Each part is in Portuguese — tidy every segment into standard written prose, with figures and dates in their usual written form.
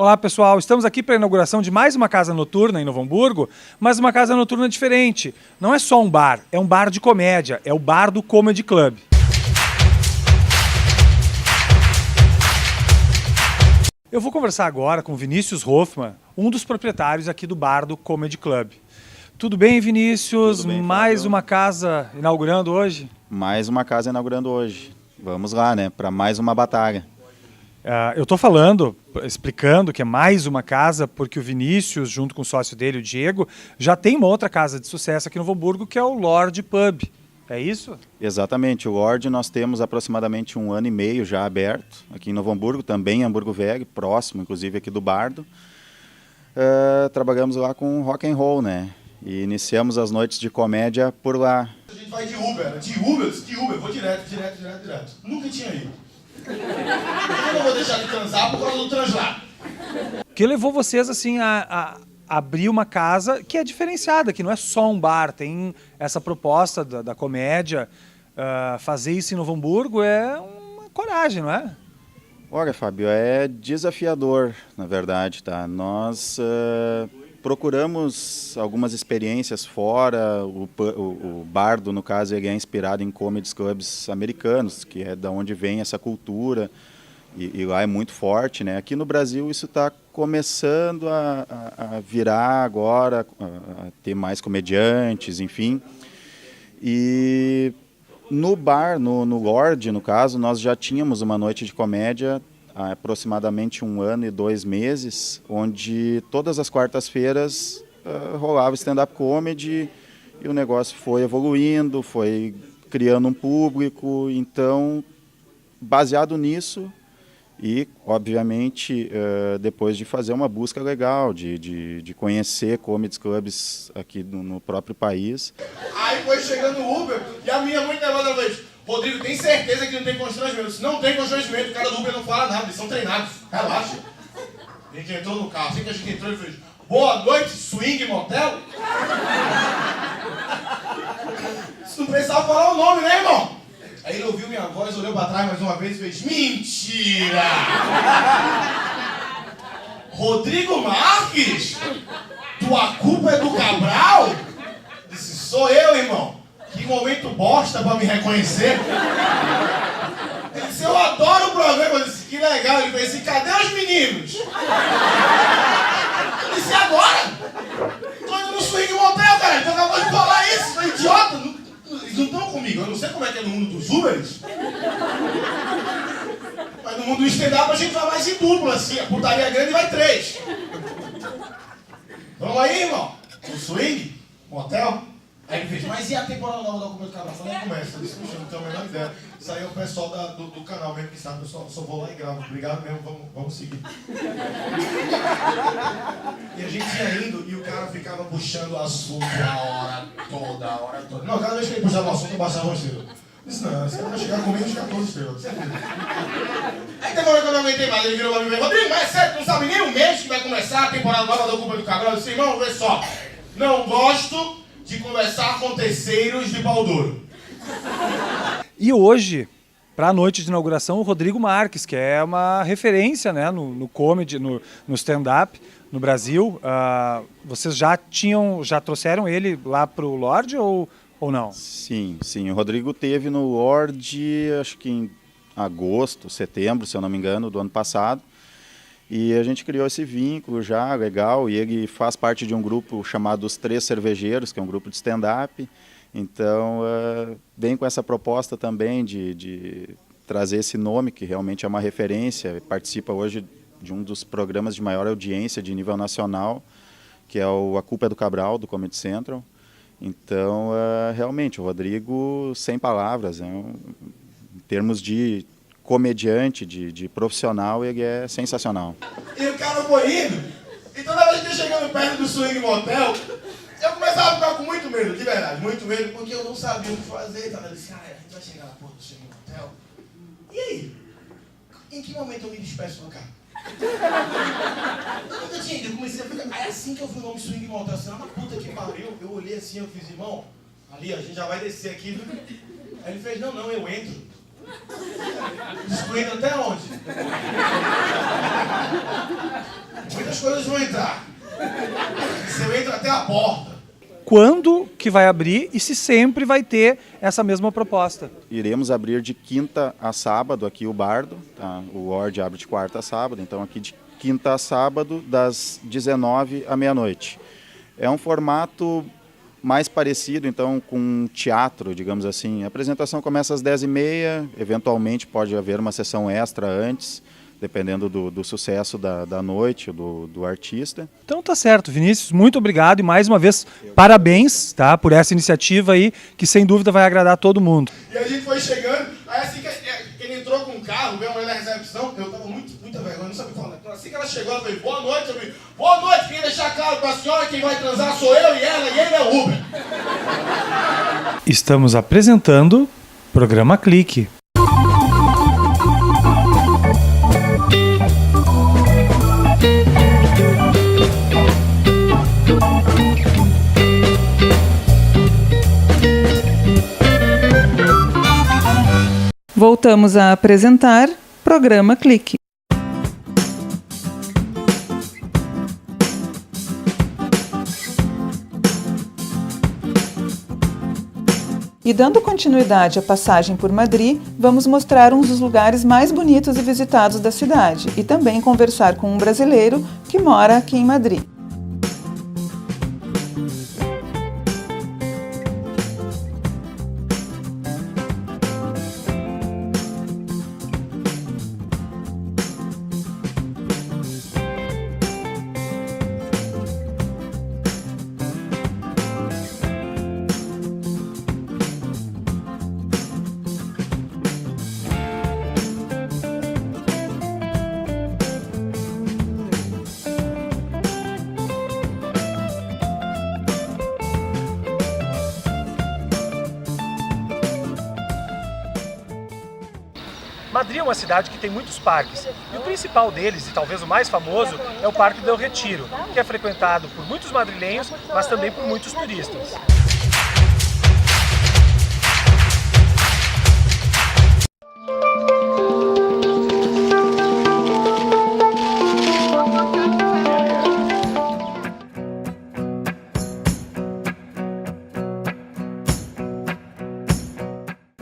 Olá pessoal, estamos aqui para a inauguração de mais uma casa noturna em Novo Hamburgo, mas uma casa noturna diferente. Não é só um bar, é um bar de comédia, é o bar do Comedy Club. Eu vou conversar agora com Vinícius Hoffmann, um dos proprietários aqui do bar do Comedy Club. Tudo bem, Vinícius? Tudo bem, mais Fábio. uma casa inaugurando hoje? Mais uma casa inaugurando hoje. Vamos lá, né? Para mais uma batalha. Eu estou falando, explicando que é mais uma casa, porque o Vinícius, junto com o sócio dele, o Diego, já tem uma outra casa de sucesso aqui no Novo Hamburgo, que é o Lorde Pub. É isso? Exatamente. O Lorde nós temos aproximadamente 1 ano e meio já aberto aqui em Novo Hamburgo, também em Hamburgo Velho, próximo, inclusive, aqui do Bardo. Trabalhamos lá com rock and roll, né? E iniciamos as noites de comédia por lá. A gente vai de Uber, vou direto. Nunca tinha ido. Eu não vou deixar de transar por causa do translado. O que levou vocês assim a abrir uma casa que é diferenciada, que não é só um bar, tem essa proposta da comédia. Fazer isso em Novo Hamburgo é uma coragem, não é? Olha, Fábio, é desafiador, na verdade, tá? Nós procuramos algumas experiências fora. O Bardo, no caso, ele é inspirado em comedy clubs americanos, que é da onde vem essa cultura, e lá é muito forte, né? Aqui no Brasil isso está começando a virar agora, a ter mais comediantes, enfim. E no bar, no Lorde, no caso, nós já tínhamos uma noite de comédia há aproximadamente 1 ano e 2 meses, onde todas as quartas-feiras rolava stand-up comedy, e o negócio foi evoluindo, foi criando um público. Então, baseado nisso, e obviamente depois de fazer uma busca legal, de conhecer comedy clubs aqui no próprio país. Aí foi chegando o Uber e a minha mãe levanta a vez. Rodrigo, tem certeza que não tem constrangimento? Se não tem constrangimento, o cara do Uber não fala nada, eles são treinados. Relaxa. A gente entrou no carro, assim que a gente entrou, ele fez: boa noite, swing motel? Isso não precisava falar o nome, né, irmão? Aí ele ouviu minha voz, olhou pra trás mais uma vez e fez: mentira! Rodrigo Marques? Tua culpa é do Cabral? Disse: sou eu, irmão. Que momento bosta pra me reconhecer. Ele disse: eu adoro o programa. Eu disse: que legal. Ele fez assim: cadê os meninos? Eu disse: agora? Tô indo no swing motel, cara. Tu acabou de falar isso, sou idiota. Eles não estão comigo. Eu não sei como é que é no mundo dos Ubers. Mas no mundo do stand-up a gente vai mais em dupla, assim. A putaria grande vai 3. Vamos aí, irmão? No swing? Motel? Aí ele fez: mas e a temporada nova da Comida do Cabral? Nem começa. Eu disse: puxa, não tenho a menor ideia. Isso aí é o pessoal do canal mesmo que sabe. Eu só vou lá e gravo. Obrigado mesmo, vamos seguir. E a gente ia indo e o cara ficava puxando o assunto a hora toda. Não, cada vez que ele puxava o assunto, eu baixava uma estrela. Eu disse: não, esse cara vai chegar comigo uns 14 estrelas, certeza. Aí tem uma hora que eu não aguentei mais, ele virou pra mim e falou: Rodrigo, mas é sério, tu não sabe nem o mês que vai começar a temporada nova da Comida do Cabral? Eu disse: irmão, vê só, não gosto de conversar com terceiros de pau duro. E hoje, para a noite de inauguração, o Rodrigo Marques, que é uma referência, né, no comedy, no stand-up no Brasil. Vocês já trouxeram ele lá para o Lorde ou não? Sim. O Rodrigo teve no Lorde, acho que em agosto, setembro, se eu não me engano, do ano passado. E a gente criou esse vínculo já, legal, e ele faz parte de um grupo chamado Os Três Cervejeiros, que é um grupo de stand-up. Então, vem com essa proposta também de trazer esse nome, que realmente é uma referência. Participa hoje de um dos programas de maior audiência de nível nacional, que é o A Culpa é do Cabral, do Comedy Central. Então, realmente, o Rodrigo, sem palavras, em termos de comediante, de profissional, ele é sensacional. E o cara foi indo, e toda vez que eu chegando perto do swing motel, eu começava a ficar com muito medo, de verdade, muito medo, porque eu não sabia o que fazer. Eu disse: cara, a gente vai chegar na porta do swing motel, e aí? Em que momento eu me despeço do cara? Eu nunca tinha ido, eu comecei a ficar. Aí assim que eu vi o nome swing motel, assim, na puta que pariu, eu olhei assim, eu fiz: irmão, ali a gente já vai descer aqui, viu? Aí ele fez: não, eu entro. Excluído até onde? coisas vão entrar. Você entra até a porta. Quando que vai abrir e se sempre vai ter essa mesma proposta? Iremos abrir de quinta a sábado aqui o Bardo, tá? O Ward abre de quarta a sábado, então aqui de quinta a sábado, das 19 à meia-noite. É um formato mais parecido, então, com um teatro, digamos assim. A apresentação começa às 10h30, eventualmente pode haver uma sessão extra antes, dependendo do sucesso da noite, do artista. Então tá certo, Vinícius, muito obrigado e mais uma vez parabéns, tá, por essa iniciativa aí, que sem dúvida vai agradar todo mundo. E a gente foi chegando, aí assim que ele entrou com o carro, veio uma mulher na recepção, eu tava muita vergonha, não sabia falar. Então assim que ela chegou, ela falou, boa noite, eu falei, boa noite, queria deixar claro pra senhora, quem vai transar sou eu e ela, e ele é o Uber. Estamos apresentando Programa Clique. Voltamos a apresentar Programa Clique. E dando continuidade à passagem por Madrid, vamos mostrar um dos lugares mais bonitos e visitados da cidade e também conversar com um brasileiro que mora aqui em Madrid. Madrid é uma cidade que tem muitos parques, e o principal deles, e talvez o mais famoso, é o Parque del Retiro, que é frequentado por muitos madrilenhos, mas também por muitos turistas.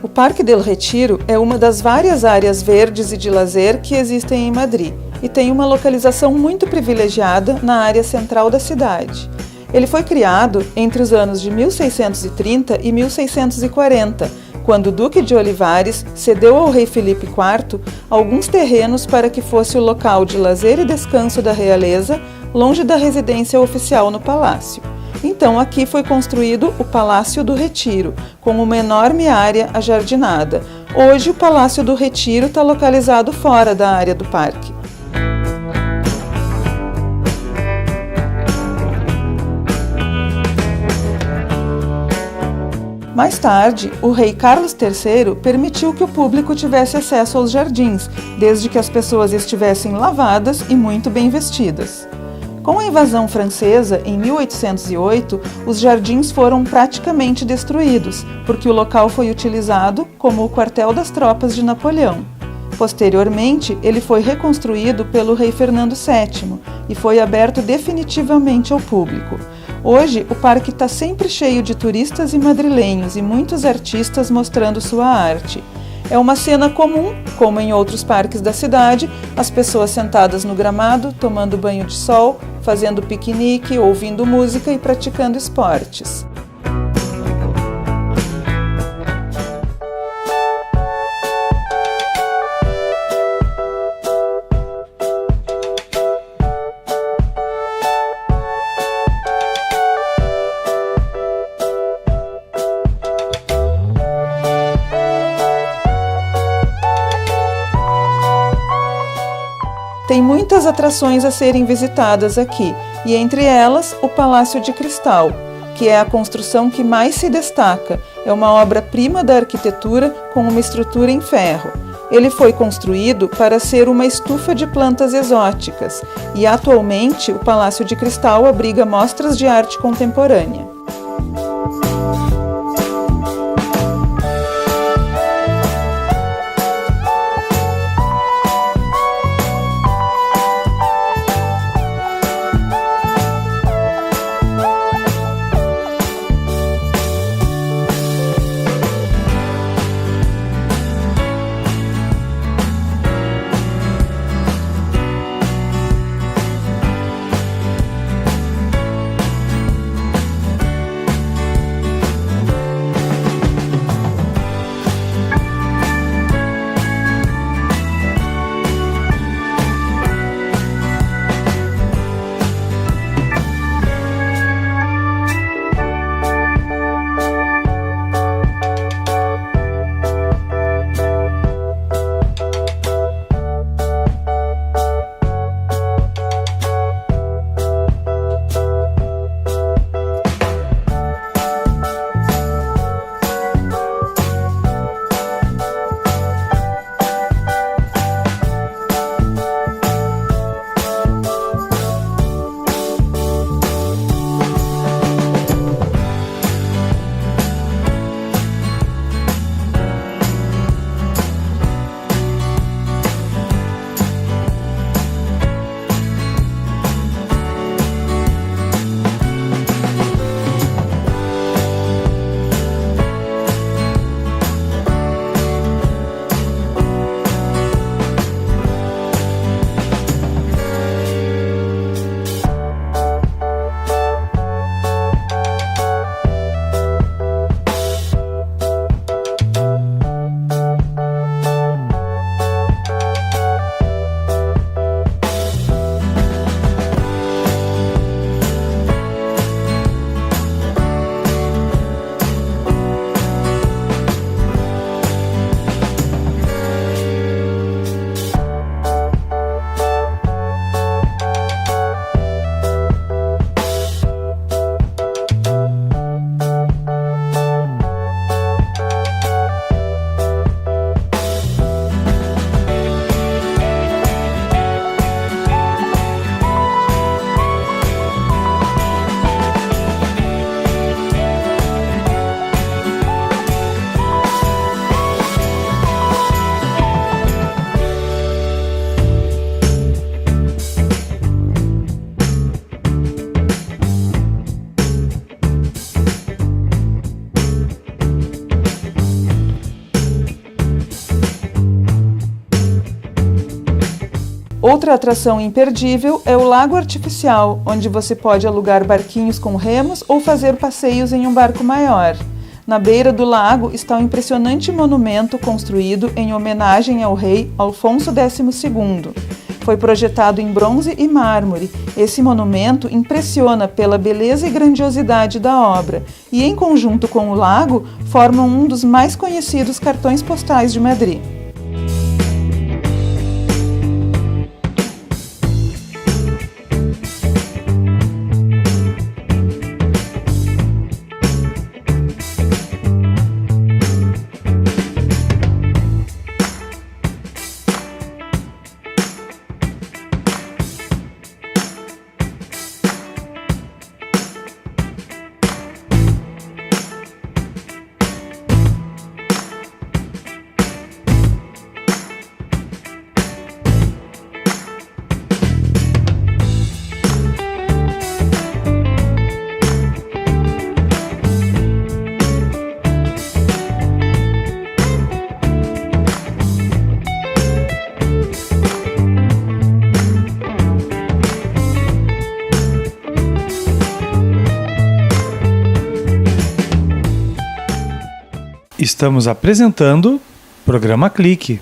O Parque del Retiro é uma das várias áreas verdes e de lazer que existem em Madrid e tem uma localização muito privilegiada na área central da cidade. Ele foi criado entre os anos de 1630 e 1640, quando o Duque de Olivares cedeu ao rei Filipe IV alguns terrenos para que fosse o local de lazer e descanso da realeza, longe da residência oficial no palácio. Então aqui foi construído o Palácio do Retiro, com uma enorme área ajardinada. Hoje o Palácio do Retiro está localizado fora da área do parque. Mais tarde, o rei Carlos III permitiu que o público tivesse acesso aos jardins, desde que as pessoas estivessem lavadas e muito bem vestidas. Com a invasão francesa, em 1808, os jardins foram praticamente destruídos, porque o local foi utilizado como o quartel das tropas de Napoleão. Posteriormente, ele foi reconstruído pelo rei Fernando VII e foi aberto definitivamente ao público. Hoje, o parque está sempre cheio de turistas e madrilenhos e muitos artistas mostrando sua arte. É uma cena comum, como em outros parques da cidade, as pessoas sentadas no gramado, tomando banho de sol, fazendo piquenique, ouvindo música e praticando esportes. Tem muitas atrações a serem visitadas aqui, e entre elas o Palácio de Cristal, que é a construção que mais se destaca. É uma obra-prima da arquitetura com uma estrutura em ferro. Ele foi construído para ser uma estufa de plantas exóticas, e atualmente o Palácio de Cristal abriga mostras de arte contemporânea. Outra atração imperdível é o Lago Artificial, onde você pode alugar barquinhos com remos ou fazer passeios em um barco maior. Na beira do lago está um impressionante monumento construído em homenagem ao rei Alfonso XII. Foi projetado em bronze e mármore. Esse monumento impressiona pela beleza e grandiosidade da obra e, em conjunto com o lago, formam um dos mais conhecidos cartões postais de Madrid. Estamos apresentando Programa Clique.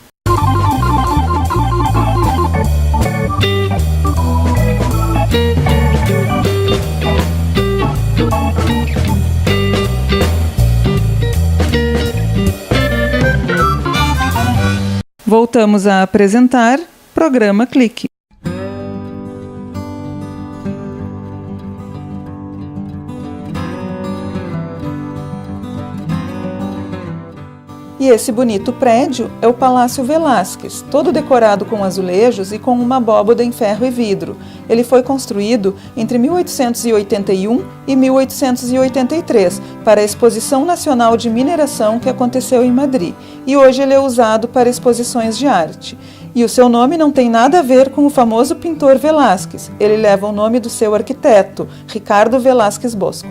Voltamos a apresentar Programa Clique. E esse bonito prédio é o Palácio Velázquez, todo decorado com azulejos e com uma abóbada em ferro e vidro. Ele foi construído entre 1881 e 1883 para a Exposição Nacional de Mineração que aconteceu em Madrid, e hoje ele é usado para exposições de arte. E o seu nome não tem nada a ver com o famoso pintor Velázquez, ele leva o nome do seu arquiteto, Ricardo Velázquez Bosco.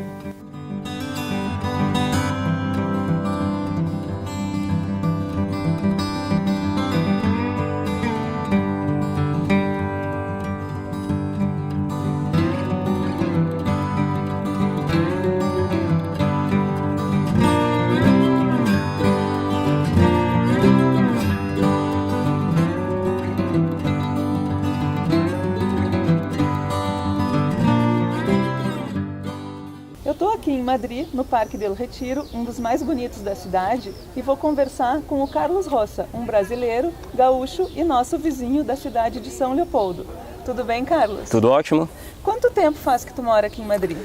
Estou aqui em Madrid, no Parque del Retiro, um dos mais bonitos da cidade, e vou conversar com o Carlos Roça, um brasileiro, gaúcho e nosso vizinho da cidade de São Leopoldo. Tudo bem, Carlos? Tudo ótimo. Quanto tempo faz que tu mora aqui em Madrid?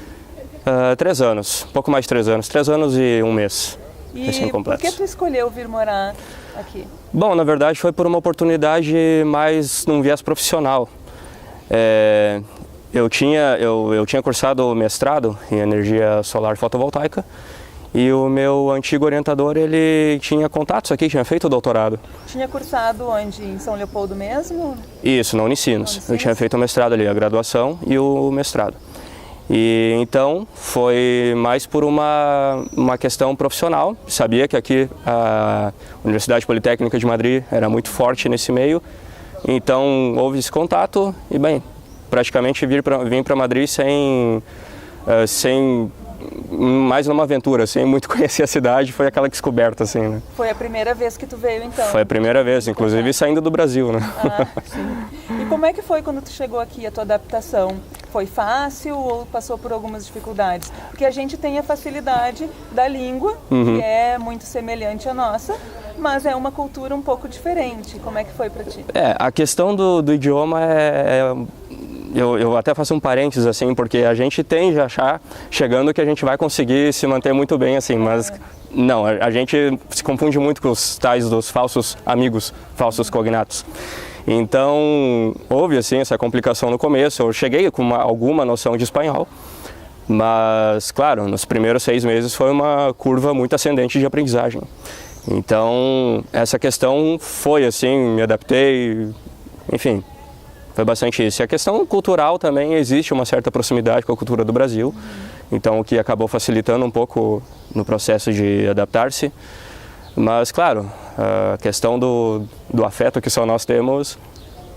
3 anos, pouco mais de 3 anos, 3 anos e 1 mês. E por que tu escolheu vir morar aqui? Bom, na verdade foi por uma oportunidade mais num viés profissional. Eu tinha cursado o mestrado em energia solar fotovoltaica e o meu antigo orientador, ele tinha contatos aqui, tinha feito o doutorado. Tinha cursado onde? Em São Leopoldo mesmo? Isso, na Unicinos. Eu tinha feito o mestrado ali, a graduação e o mestrado. E então foi mais por uma questão profissional. Sabia que aqui a Universidade Politécnica de Madrid era muito forte nesse meio, então houve esse contato e bem, praticamente vim para Madrid sem mais numa aventura, sem muito conhecer a cidade, foi aquela descoberta, assim, né? Foi a primeira vez que tu veio, então? Foi a primeira vez, inclusive saindo do Brasil, né? Ah, sim. E como é que foi quando tu chegou aqui, a tua adaptação? Foi fácil ou passou por algumas dificuldades? Porque a gente tem a facilidade da língua, que é muito semelhante à nossa, mas é uma cultura um pouco diferente. Como é que foi para ti? A questão do idioma eu até faço um parênteses, assim, porque a gente tende a achar, chegando, que a gente vai conseguir se manter muito bem, assim, mas não, a gente se confunde muito com os tais dos falsos amigos, falsos cognatos. Então, houve, assim, essa complicação no começo. Eu cheguei com alguma noção de espanhol, mas, claro, nos primeiros 6 meses foi uma curva muito ascendente de aprendizagem. Então, essa questão foi, assim, me adaptei, enfim. Foi bastante isso. E a questão cultural também, existe uma certa proximidade com a cultura do Brasil, então o que acabou facilitando um pouco no processo de adaptar-se. Mas, claro, a questão do afeto que só nós temos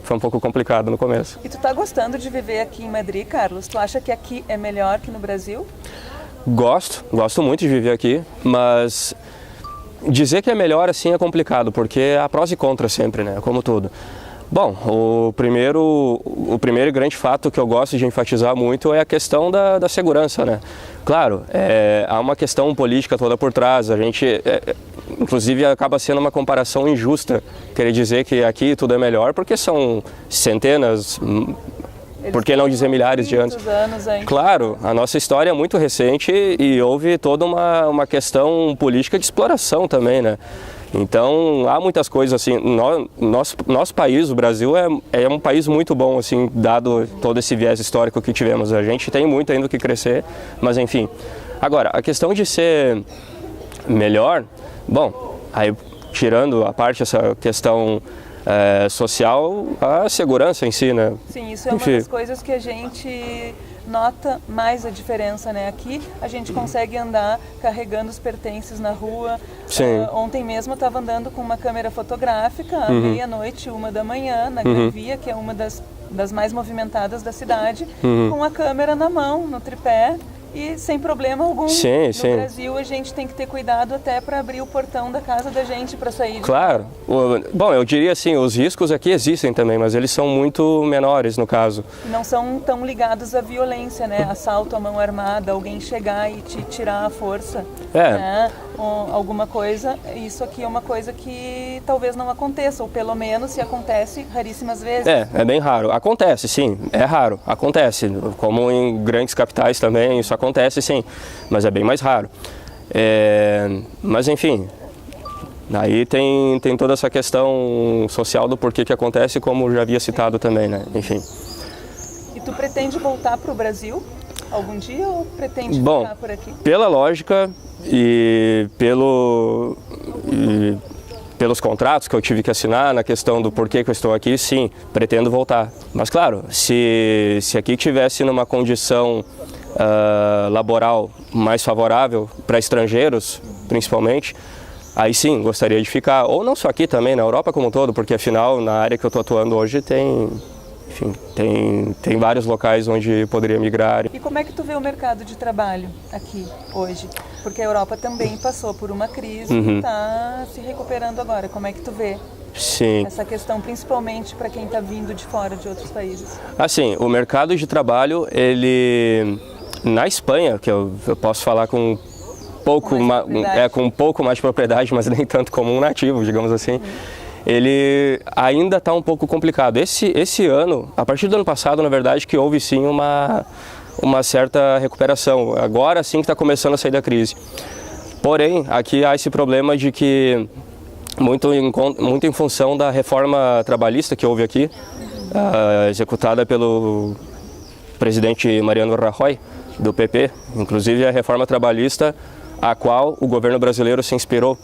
foi um pouco complicado no começo. E tu tá gostando de viver aqui em Madrid, Carlos? Tu acha que aqui é melhor que no Brasil? Gosto muito de viver aqui, mas dizer que é melhor assim é complicado, porque há prós e contras sempre, né, como tudo. Bom, o primeiro grande fato que eu gosto de enfatizar muito é a questão da segurança, né? Claro, há uma questão política toda por trás, a gente, inclusive acaba sendo uma comparação injusta, querer dizer que aqui tudo é melhor, porque são centenas, por que não dizer milhares de anos? Claro, a nossa história é muito recente e houve toda uma questão política de exploração também, né? Então, há muitas coisas assim, nosso país, o Brasil, é um país muito bom, assim, dado todo esse viés histórico que tivemos. A gente tem muito ainda o que crescer, mas enfim. Agora, a questão de ser melhor, bom, aí tirando a parte essa questão social, a segurança em si, né? Sim, isso é uma das coisas que a gente nota mais a diferença, né? Aqui a gente consegue andar carregando os pertences na rua. Sim. Ontem mesmo eu estava andando com uma câmera fotográfica à meia-noite, 1h, na Gran Via, que é uma das mais movimentadas da cidade, com a câmera na mão, no tripé. E sem problema algum. Sim, no Brasil a gente tem que ter cuidado até para abrir o portão da casa da gente para sair. Claro. Bom, eu diria assim, os riscos aqui existem também, mas eles são muito menores no caso. Não são tão ligados à violência, né? Assalto à mão armada, alguém chegar e te tirar à força. Né? Ou alguma coisa, isso aqui é uma coisa que talvez não aconteça, ou pelo menos se acontece, raríssimas vezes. É bem raro. Acontece, sim, é raro, acontece. Como em grandes capitais também, isso acontece, sim, mas é bem mais raro. Mas enfim, aí tem toda essa questão social do porquê que acontece, como já havia citado também, né? Enfim. E tu pretende voltar para o Brasil algum dia ou pretende ficar por aqui? Pela lógica e pelos contratos que eu tive que assinar na questão do porquê que eu estou aqui, sim, pretendo voltar. Mas claro, se aqui estivesse numa condição laboral mais favorável para estrangeiros, principalmente, aí sim, gostaria de ficar. Ou não só aqui também, na Europa como um todo, porque afinal, na área que eu estou atuando hoje, tem vários locais onde poderia migrar. E como é que tu vê o mercado de trabalho aqui hoje? Porque a Europa também passou por uma crise e está se recuperando agora. Como é que tu vê essa questão, principalmente para quem está vindo de fora, de outros países? Assim, o mercado de trabalho, ele na Espanha, que eu posso falar com um pouco mais de propriedade, mas nem tanto como um nativo, digamos assim. Ele ainda está um pouco complicado. Esse ano, a partir do ano passado, na verdade, que houve sim uma certa recuperação. Agora sim que está começando a sair da crise. Porém, aqui há esse problema de que, muito em função da reforma trabalhista que houve aqui, executada pelo presidente Mariano Rajoy, do PP, inclusive a reforma trabalhista a qual o governo brasileiro se inspirou.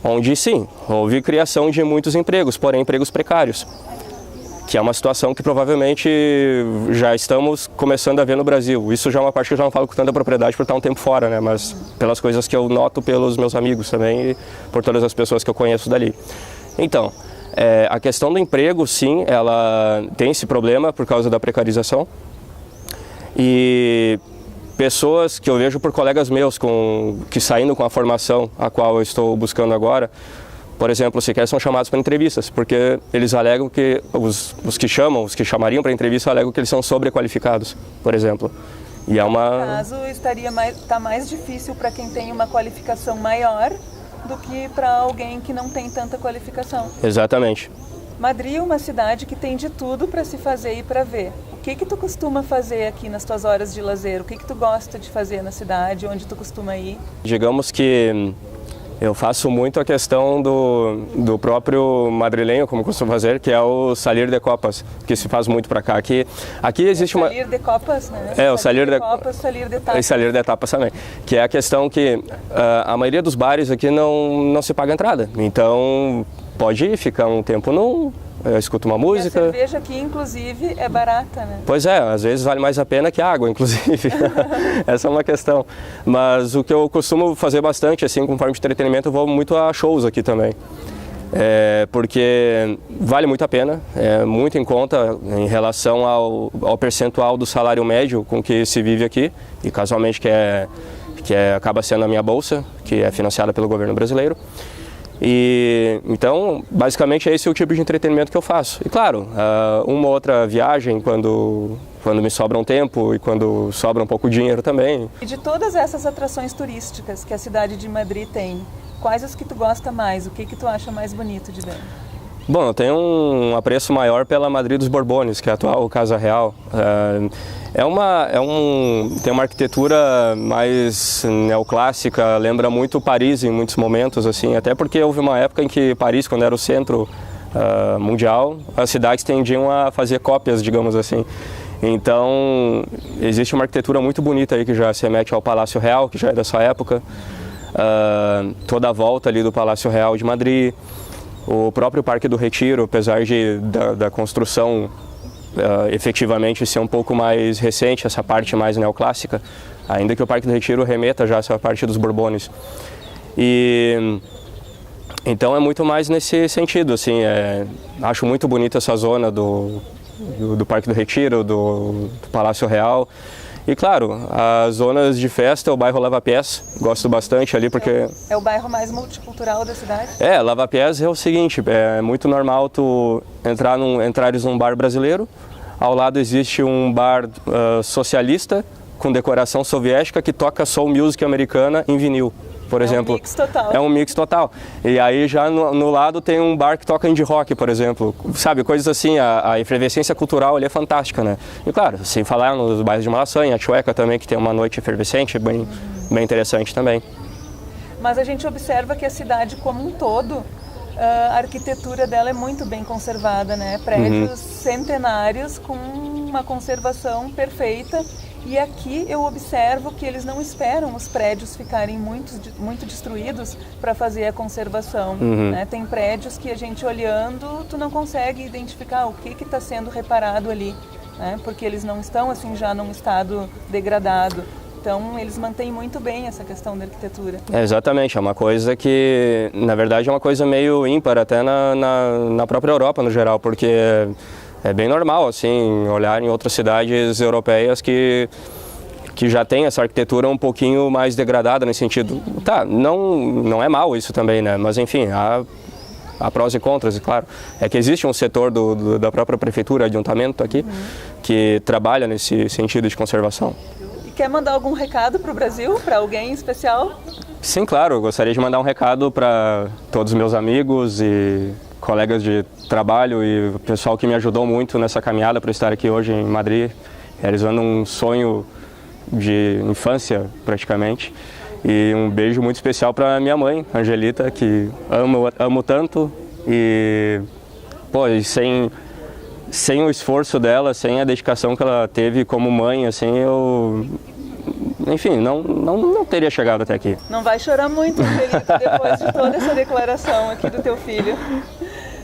Onde sim, houve criação de muitos empregos, porém empregos precários, que é uma situação que provavelmente já estamos começando a ver no Brasil. Isso já é uma parte que eu já não falo com tanta propriedade por estar um tempo fora, né? Mas pelas coisas que eu noto pelos meus amigos também e por todas as pessoas que eu conheço dali. Então, a questão do emprego, sim, ela tem esse problema por causa da precarização. E pessoas que eu vejo por colegas meus que saindo com a formação a qual eu estou buscando agora, por exemplo, sequer são chamados para entrevistas, porque eles alegam que os que chamariam para entrevista alegam que eles são sobrequalificados, por exemplo. E no caso, está mais difícil para quem tem uma qualificação maior do que para alguém que não tem tanta qualificação. Exatamente. Madrid é uma cidade que tem de tudo para se fazer e para ver. O que tu costuma fazer aqui nas tuas horas de lazer? O que tu gosta de fazer na cidade? Onde tu costuma ir? Digamos que eu faço muito a questão do próprio madrilenho, como costumo fazer, que é o salir de copas, que se faz muito para cá. Aqui existe uma... Salir de copas, né? O salir de copas, salir de tapas. E salir de tapas também. Que é a questão que a maioria dos bares aqui não se paga entrada. Então pode ir, ficar um tempo escuta uma música. E a cerveja aqui, inclusive, é barata, né? Pois é, às vezes vale mais a pena que a água, inclusive. Essa é uma questão. Mas o que eu costumo fazer bastante, assim, com forma de entretenimento, eu vou muito a shows aqui também. porque vale muito a pena, é muito em conta em relação ao percentual do salário médio com que se vive aqui, e casualmente acaba sendo a minha bolsa, que é financiada pelo governo brasileiro. E então, basicamente, esse é o tipo de entretenimento que eu faço. E claro, uma outra viagem quando me sobra um tempo e quando sobra um pouco de dinheiro também. E de todas essas atrações turísticas que a cidade de Madrid tem, quais as que tu gosta mais? O que tu acha mais bonito de ver? Bom, eu tenho um apreço maior pela Madrid dos Borbones, que é a atual Casa Real. Tem uma arquitetura mais neoclássica, lembra muito Paris em muitos momentos, assim, até porque houve uma época em que Paris, quando era o centro mundial, as cidades tendiam a fazer cópias, digamos assim. Então, existe uma arquitetura muito bonita aí que já se remete ao Palácio Real, que já é da sua época, toda a volta ali do Palácio Real de Madrid. O próprio Parque do Retiro, apesar da construção efetivamente ser um pouco mais recente, essa parte mais neoclássica, ainda que o Parque do Retiro remeta já a essa parte dos Borbones. E então é muito mais nesse sentido, assim, acho muito bonita essa zona do Parque do Retiro, do Palácio Real. E claro, as zonas de festa, o bairro Lavapiés, gosto bastante ali porque... É o bairro mais multicultural da cidade? Lavapiés é o seguinte, é muito normal tu entrares num bar brasileiro, ao lado existe um bar socialista com decoração soviética que toca soul music americana em vinil, por exemplo. É um mix total. É um mix total. E aí já no lado tem um bar que toca indie rock, por exemplo. Sabe, coisas assim, a efervescência cultural ali é fantástica, né? E claro, sem falar nos bairros de Malasanha, a Chueca também, que tem uma noite efervescente, bem interessante também. Mas a gente observa que a cidade como um todo, a arquitetura dela é muito bem conservada, né? Prédios centenários com uma conservação perfeita. E aqui eu observo que eles não esperam os prédios ficarem muito destruídos para fazer a conservação. Né? Tem prédios que a gente olhando, tu não consegue identificar o que está sendo reparado ali, né? Porque eles não estão assim já num estado degradado. Então eles mantêm muito bem essa questão da arquitetura. Exatamente, é uma coisa que na verdade é uma coisa meio ímpar até na própria Europa no geral, porque é bem normal, assim, olhar em outras cidades europeias que já tem essa arquitetura um pouquinho mais degradada nesse sentido. Tá, não é mal isso também, né? Mas enfim, há prós e contras, e claro. É que existe um setor da própria prefeitura, adiuntamento aqui, que trabalha nesse sentido de conservação. E quer mandar algum recado para o Brasil, para alguém especial? Sim, claro. Eu gostaria de mandar um recado para todos os meus amigos e colegas de trabalho e o pessoal que me ajudou muito nessa caminhada para estar aqui hoje em Madrid, realizando um sonho de infância praticamente. E um beijo muito especial para minha mãe, Angelita, que amo tanto. E sem o esforço dela, sem a dedicação que ela teve como mãe, assim, enfim, não teria chegado até aqui. Não vai chorar muito, Angelita, depois de toda essa declaração aqui do teu filho.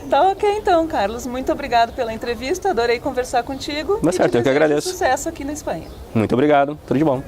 Tá ok então, Carlos. Muito obrigado pela entrevista, adorei conversar contigo. Mas certo, eu que agradeço. Sucesso aqui na Espanha. Muito obrigado, tudo de bom.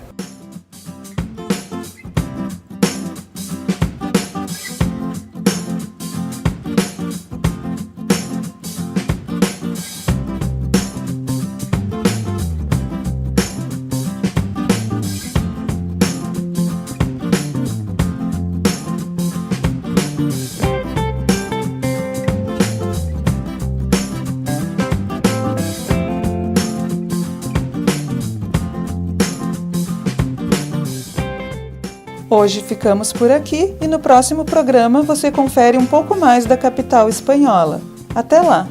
Hoje ficamos por aqui e no próximo programa você confere um pouco mais da capital espanhola. Até lá!